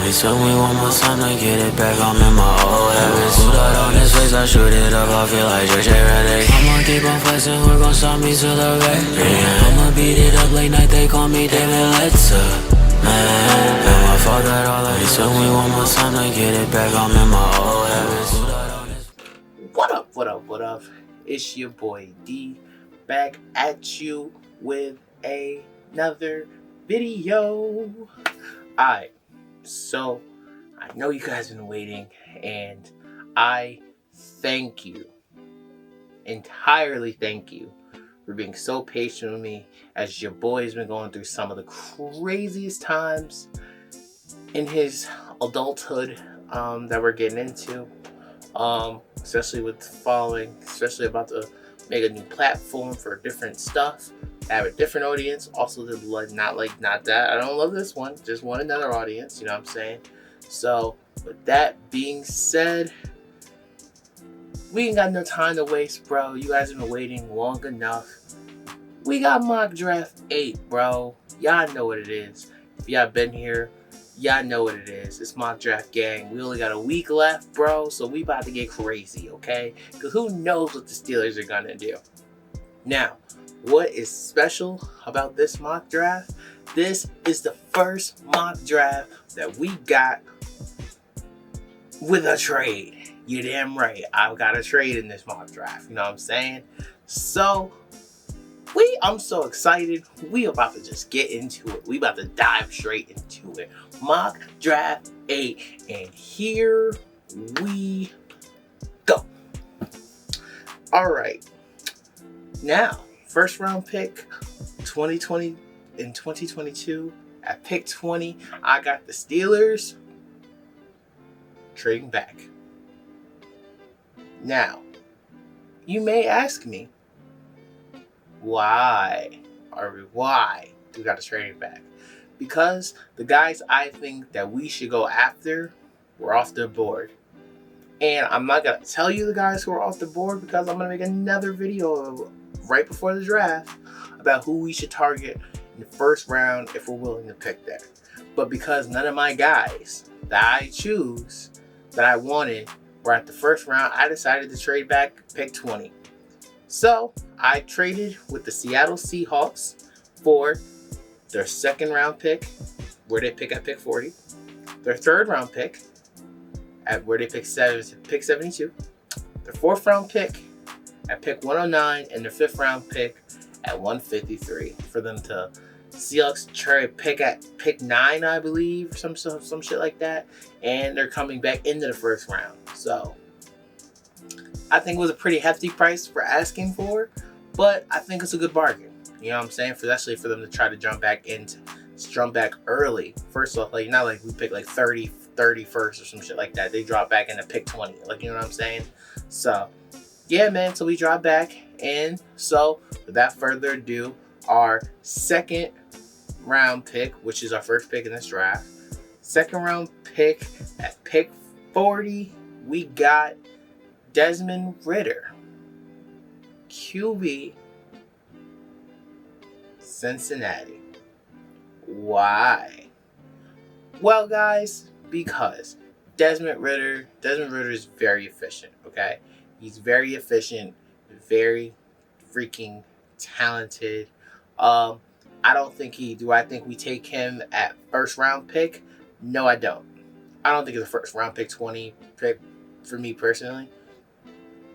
He took me one more time to get it back, I'm in my old habits. Put that on his face, I shoot it up, I feel like JJ Redick. I'ma keep on flexing, who gon' stop me to the red? Yeah, I'ma beat it up late night, they call me Dameon, man. And my fault that all of it took me one more time to get it back, I'm in my old habits. What up, what up, what up? It's your boy D, back at you with another video. Alright, so I know you guys have been waiting, and I thank you, entirely thank you, for being so patient with me as your boy's been going through some of the craziest times in his adulthood that we're getting into. Especially with following, especially about to make a new platform for different stuff, have a different audience. Also, not that I don't love this one, just want another audience. You know what I'm saying? So, with that being said, we ain't got no time to waste, bro. You guys have been waiting long enough. We got Mock Draft 8, bro. Y'all know what it is. If y'all been here, y'all know what it is. It's Mock Draft Gang. We only got a week left, bro, so we about to get crazy, okay? Because who knows what the Steelers are going to do. Now, what is special about this mock draft? This is the first mock draft that we got with a trade. You're damn right. I've got a trade in this mock draft. You know what I'm saying? So, I'm so excited. We about to just get into it. We about to dive straight into it. Mock Draft 8. And here we go. Alright. Now, first round pick 2020 in 2022 at pick 20, I got the Steelers trading back. Now, you may ask me, why we got to trade back? Because the guys I think that we should go after were off the board. And I'm not going to tell you the guys who are off the board because I'm going to make another video right before the draft about who we should target in the first round if we're willing to pick there. But because none of my guys that I choose, that I wanted, were at the first round, I decided to trade back pick 20. So I traded with the Seattle Seahawks for their second round pick, where they pick at pick 40, their third round pick, at where they pick 72, their fourth round pick at pick 109, and their fifth round pick at 153 for them to Seahawks trade pick at pick 9, I believe, some shit like that, and they're coming back into the first round. So I think it was a pretty hefty price for asking for, but I think it's a good bargain. You know what I'm saying? Especially for them to try to jump back early. First off, like not like we pick like 31st or some shit like that. They drop back into pick 20. Like, you know what I'm saying? So yeah, man. So we drop back, and so without further ado, our second round pick, which is our first pick in this draft, second round pick at pick 40, we got Desmond Ridder, QB, Cincinnati. Why? Well, guys, because Desmond Ridder is very efficient, okay? He's very efficient, very freaking talented. Do I think we take him at first round pick? No, I don't. I don't think it's a first round pick 20 pick for me personally.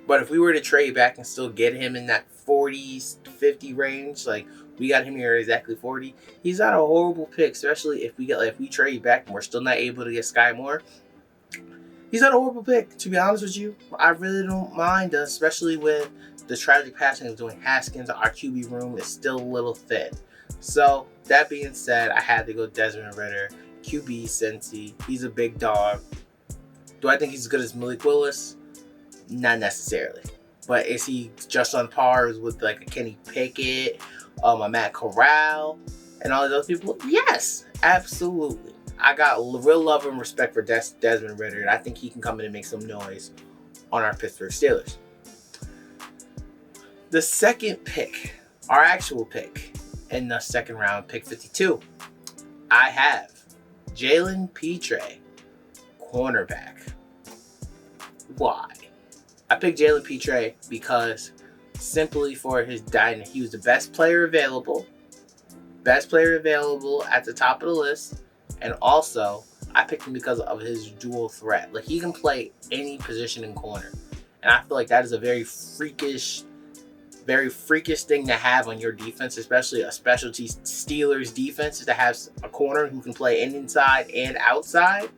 But if we were to trade back and still get him in that 40s, 50 range, like we got him here exactly 40, he's not a horrible pick, especially if we trade back and we're still not able to get Sky Moore. He's not a horrible pick, to be honest with you. I really don't mind, especially with the tragic passing of Dwayne Haskins. Our QB room is still a little thin. So, that being said, I had to go Desmond Ridder, QB Cincy. He's a big dog. Do I think he's as good as Malik Willis? Not necessarily. But is he just on par with like a Kenny Pickett, a Matt Corral, and all those people? Yes, absolutely. I got real love and respect for Desmond Ridder, and I think he can come in and make some noise on our Pittsburgh Steelers. The second pick, our actual pick in the second round, pick 52, I have Jalen Pitre, cornerback. Why? I picked Jalen Pitre because simply for his dynamic, he was the best player available at the top of the list, and also I picked him because of his dual threat. Like, he can play any position in corner, and I feel like that is a very freakish thing to have on your defense, especially a specialty Steelers defense, is to have a corner who can play inside and outside,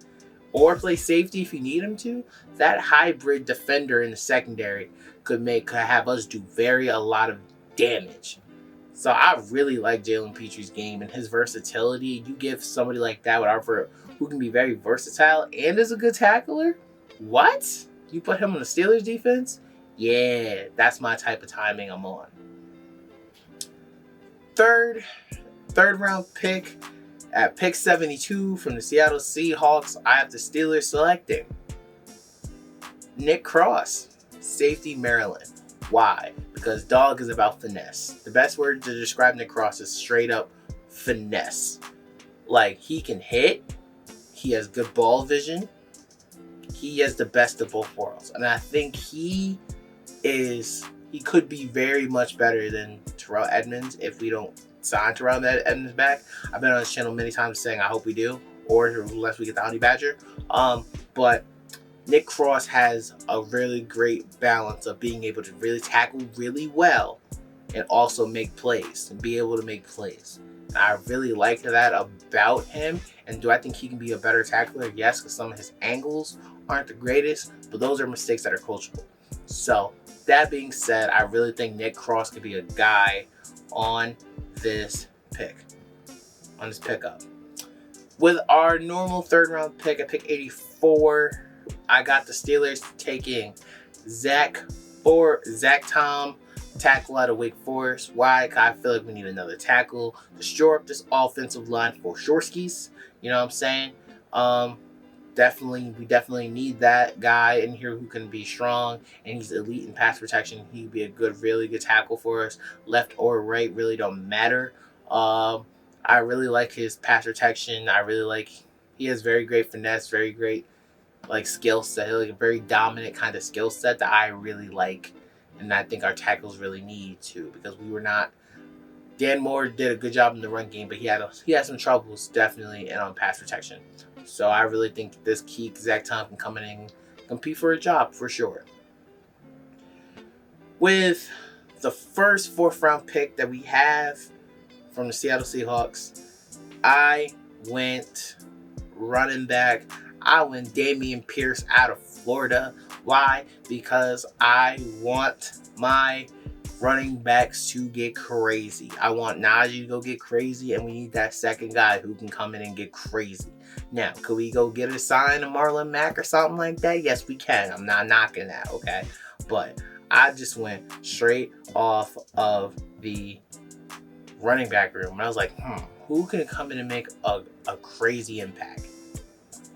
or play safety if you need him to. That hybrid defender in the secondary could have us do a lot of damage. So I really like Jalen Pitre's game and his versatility. You give somebody like that who can be very versatile and is a good tackler. What? You put him on the Steelers defense? Yeah, that's my type of timing I'm on. Third round pick, at pick 72 from the Seattle Seahawks, I have the Steelers selecting Nick Cross, safety, Maryland. Why? Because dog is about finesse. The best word to describe Nick Cross is straight up finesse. Like, he can hit, he has good ball vision, he has the best of both worlds. And I think he could be very much better than Terrell Edmunds if we don't sign Terrell Edmunds back. I've been on this channel many times saying I hope we do, or unless we get the Honey Badger. But Nick Cross has a really great balance of being able to really tackle really well and also make plays and be able to make plays. And I really like that about him. And do I think he can be a better tackler? Yes, because some of his angles aren't the greatest, but those are mistakes that are coachable. So that being said, I really think Nick Cross could be a guy on this pickup. With our normal third round pick at pick 84, I got the Steelers taking Zach Tom, tackle out of Wake Forest. Why? Because I feel like we need another tackle to shore up this offensive line for Shorskis. You know what I'm saying? We definitely need that guy in here who can be strong, and he's elite in pass protection. He'd be a really good tackle for us. Left or right really don't matter. I really like his pass protection. He has very great finesse, very great skill set, like a very dominant kind of skill set that I really like, and I think our tackles really need to, because Dan Moore did a good job in the run game, but he had some troubles definitely on pass protection. So I really think this Zach Tom can come in and compete for a job for sure. With the first fourth round pick that we have from the Seattle Seahawks, I went running back. I went Dameon Pierce out of Florida. Why? Because I want my running backs to get crazy. I want Najee to go get crazy, and we need that second guy who can come in and get crazy. Now, could we go get a sign of Marlon Mack or something like that? Yes, we can. I'm not knocking that, okay? But I just went straight off of the running back room, and I was like, who can come in and make a crazy impact?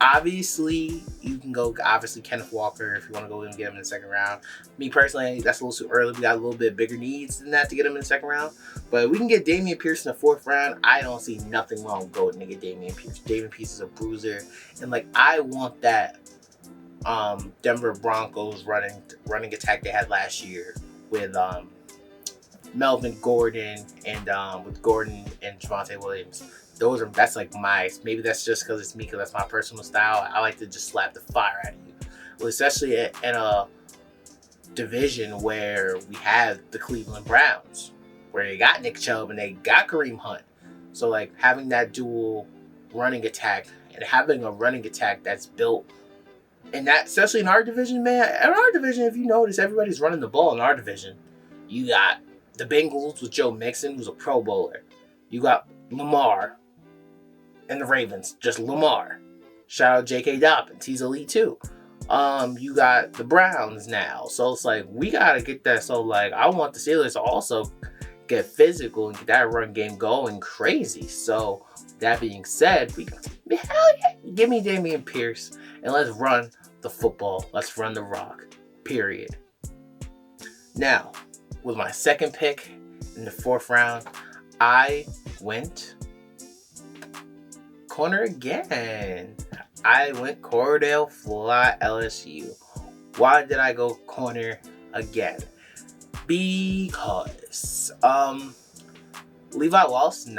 Obviously, you can go Kenneth Walker if you want to go and get him in the second round. Me personally, that's a little too early. We got a little bit bigger needs than that to get him in the second round. But we can get Dameon Pierce in the fourth round. I don't see nothing wrong with going to get Dameon Pierce. Dameon Pierce is a bruiser, and I want that Denver Broncos running attack they had last year with Melvin Gordon and with Gordon and Javonte Williams. Maybe that's just because it's me, because that's my personal style. I like to just slap the fire out of you. Well, especially in a division where we have the Cleveland Browns, where they got Nick Chubb and they got Kareem Hunt. So having that dual running attack and having a running attack that's built, and that especially in our division, man. In our division, if you notice, everybody's running the ball in our division. You got the Bengals with Joe Mixon, who's a Pro Bowler. You got Lamar and the Ravens, just Lamar. Shout out J.K. Dobbins, he's elite too. You got the Browns now, so it's we gotta get that. So I want the Steelers to also get physical and get that run game going crazy. So that being said, hell yeah, give me Dameon Pierce and let's run the football. Let's run the rock. Period. Now, with my second pick in the fourth round, I went corner again. I went Cordale Flott, LSU. Why did I go corner again? Because Levi Wallace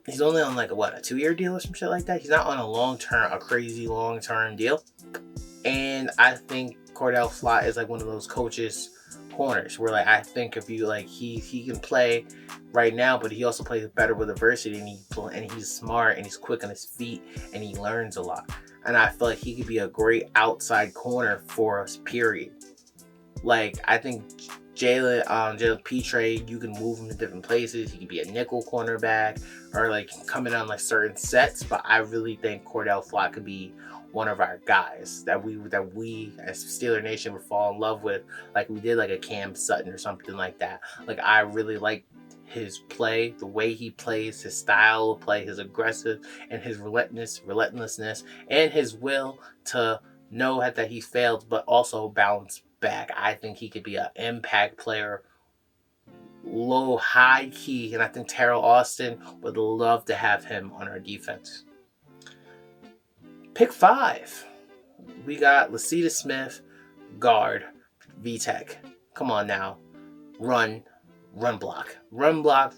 he's only on like a 2-year deal or some shit like that. He's not on a crazy long-term deal. And I think Cordale Flott is like one of those coaches corners where like I think if you like he can play right now, but he also plays better with adversity, and he's smart and he's quick on his feet and he learns a lot. And I feel like he could be a great outside corner for us, period. Like I think Jalen Pitre, you can move him to different places. He could be a nickel cornerback or like coming on like certain sets, but I really think Cordale Flott could be one of our guys that we as Steeler Nation would fall in love with, like we did like a Cam Sutton or something like that. Like I really like his play, the way he plays, his style of play, his aggressive and his relentlessness, and his will to know that he failed but also bounce back. I think he could be an impact player, low, high key, and I think Terrell Austin would love to have him on our defense. Pick 5. We got Lecitus Smith, guard, VTech. Come on now. Run block. Run block.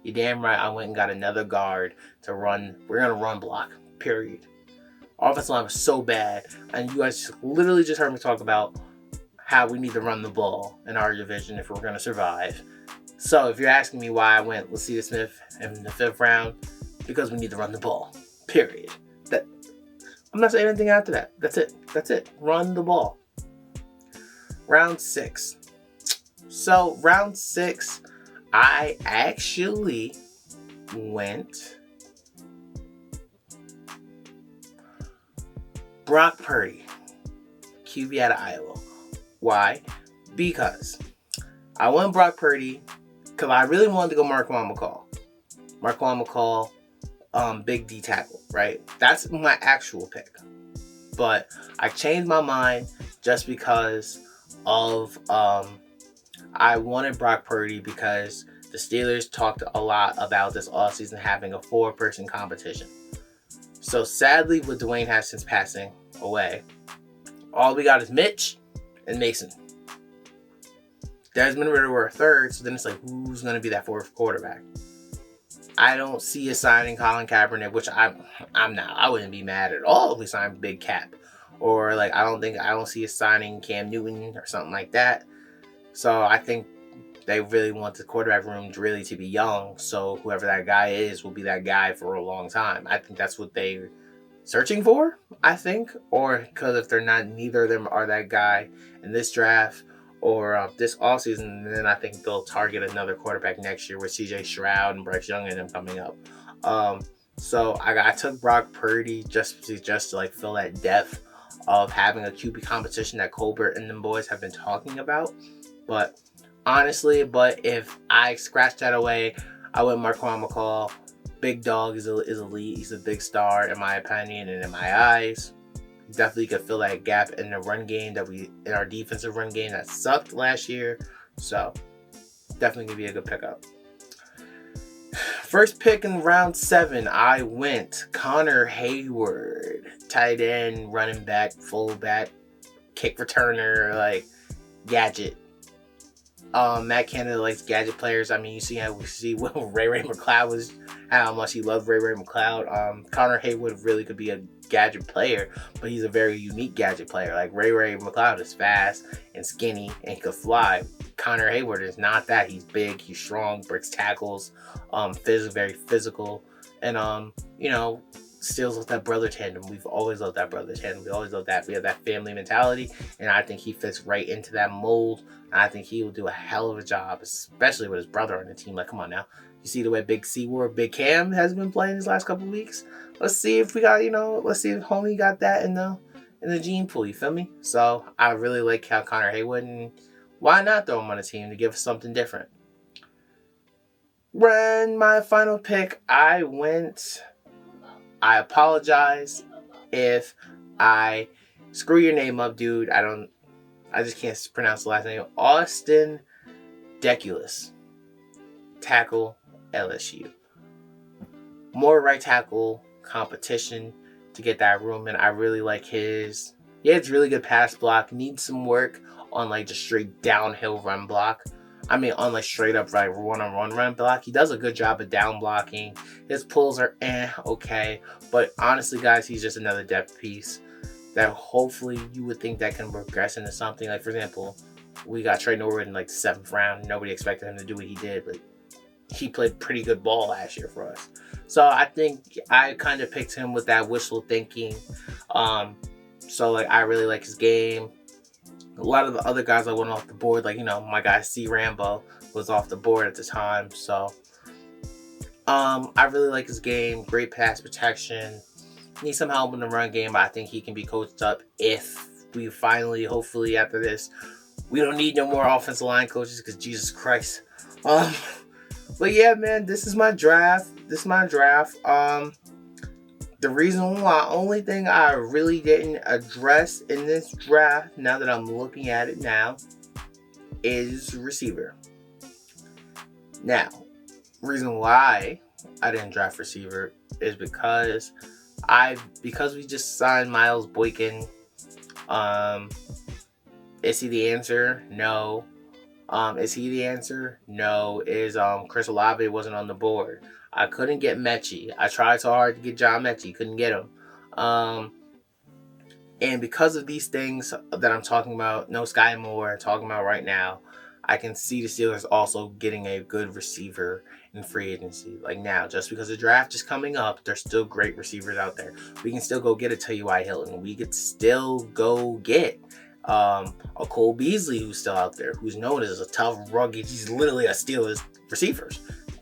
You damn right I went and got another guard to run. We're going to run block, period. Offensive line was so bad, and you guys literally just heard me talk about how we need to run the ball in our division if we're going to survive. So if you're asking me why I went Lecitus Smith in the 5th round, because we need to run the ball. Period. I'm not saying anything after that. That's it. Run the ball. Round 6. So round 6, I actually went Brock Purdy, QB out of Iowa. Why? Because I went Brock Purdy because I really wanted to go Marquand McCall. Big D tackle, right? That's my actual pick. But I changed my mind just because of I wanted Brock Purdy because the Steelers talked a lot about this offseason having a 4-person competition. So sadly, with Dwayne Haskins passing away, all we got is Mitch and Mason. Desmond Ridder were a 3rd, so then it's like, who's going to be that 4th quarterback? I don't see us signing Colin Kaepernick, which I'm not. I wouldn't be mad at all if we signed Big Cap. Or like I don't see us signing Cam Newton or something like that. So I think they really want the quarterback room really to be young. So whoever that guy is will be that guy for a long time. I think that's what they're searching for, I think. Or because if they're not, neither of them are that guy in this draft or this offseason, then I think they'll target another quarterback next year with CJ Stroud and Bryce Young and them coming up. So I took Brock Purdy just to like fill that depth of having a QB competition that Colbert and them boys have been talking about. But honestly, if I scratch that away, I went Marquand McCall. Big dog is elite. He's a big star in my opinion and in my eyes. Definitely could fill that gap in the run game in our defensive run game that sucked last year. So definitely gonna be a good pickup. First pick in round 7, I went Connor Heyward, tight end, running back, fullback, kick returner, like gadget. Matt Canada likes gadget players. I mean, you see what Ray McLeod was, how much he loved Ray McLeod. Connor Heyward really could be a gadget player, but he's a very unique gadget player. Like Ray McLeod is fast and skinny and could fly. Connor Heyward is not that. He's big, he's strong, breaks tackles, very physical, and steals with that brother tandem. We've always loved that brother tandem. We always loved that. We have that family mentality, and I think he fits right into that mold. And I think he will do a hell of a job, especially with his brother on the team. Like, come on now. You see the way Big Cam has been playing these last couple of weeks? Let's see if homie got that in the gene pool, you feel me? So I really like how Connor Heyward, and why not throw him on a team to give us something different? When my final pick, I apologize if I screw your name up, dude. I just can't pronounce the last name. Austin Deculus, tackle, LSU. more right tackle competition to get that room. And I really like his. Yeah, it's really good pass block. Needs some work on like just straight downhill run block. I mean, on like straight up like one-on-one run block. He does a good job of down blocking. His pulls are okay. But honestly, guys, he's just another depth piece that hopefully you would think that can progress into something. Like, for example, we got Trey Norwood in like the 7th round. Nobody expected him to do what he did, but he played pretty good ball last year for us. So I think I kind of picked him with that wishful thinking. So like I really like his game. A lot of the other guys I went off the board, like, you know, my guy C. Rambo was off the board at the time. So I really like his game. Great pass protection. Needs some help in the run game, but I think he can be coached up if we finally, hopefully after this, we don't need no more offensive line coaches because Jesus Christ. But yeah, man, this is my draft. The reason why, only thing I really didn't address in this draft, now that I'm looking at it now, is receiver. Now, reason why I didn't draft receiver is because we just signed Miles Boykin. Is he the answer? No. Is he the answer? No. Is Chris Olave wasn't on the board. I couldn't get Mechie. I tried so hard to get John Mechie. Couldn't get him. And because of these things that I'm talking about, no Sky Moore, talking about right now, I can see the Steelers also getting a good receiver in free agency. Like now, just because the draft is coming up, there's still great receivers out there. We can still go get a T.Y. Hilton. We could still go get a Cole Beasley who's still out there, who's known as a tough, rugged. He's literally a Steelers receiver.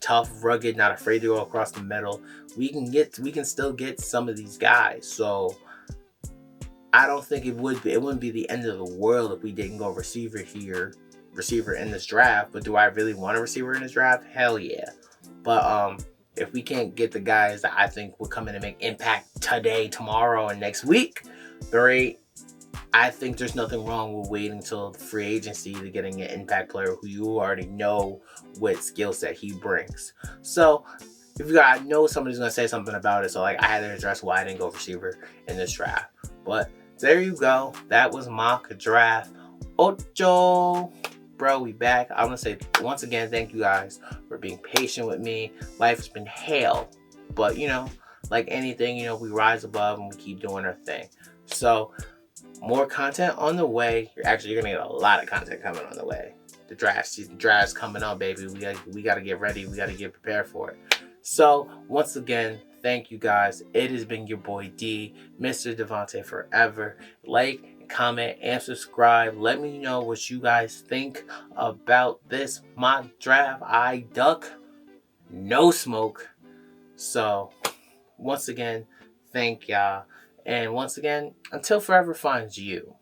Tough, rugged, not afraid to go across the middle. We can still get some of these guys. So I don't think it wouldn't be the end of the world if we didn't go receiver in this draft. But do I really want a receiver in this draft? Hell yeah. But if we can't get the guys that I think will come in and make impact today, tomorrow, and next week, great. I think there's nothing wrong with waiting until free agency to getting an impact player who you already know what skill set he brings. So I know somebody's gonna say something about it, so like I had to address why I didn't go receiver in this draft. But there you go. That was mock draft ocho. Bro, we back. I want to say once again, thank you guys for being patient with me. Life has been hell, but you know, like anything, you know, we rise above and we keep doing our thing. So more content on the way. You're gonna get a lot of content coming on the way. The draft's coming up, baby. We gotta get ready. We gotta get prepared for it. So once again, thank you guys. It has been your boy D, Mr. Devontae Forever. Like, comment, and subscribe. Let me know what you guys think about this mock draft. I duck, no smoke. So once again, thank y'all. And once again, until forever finds you.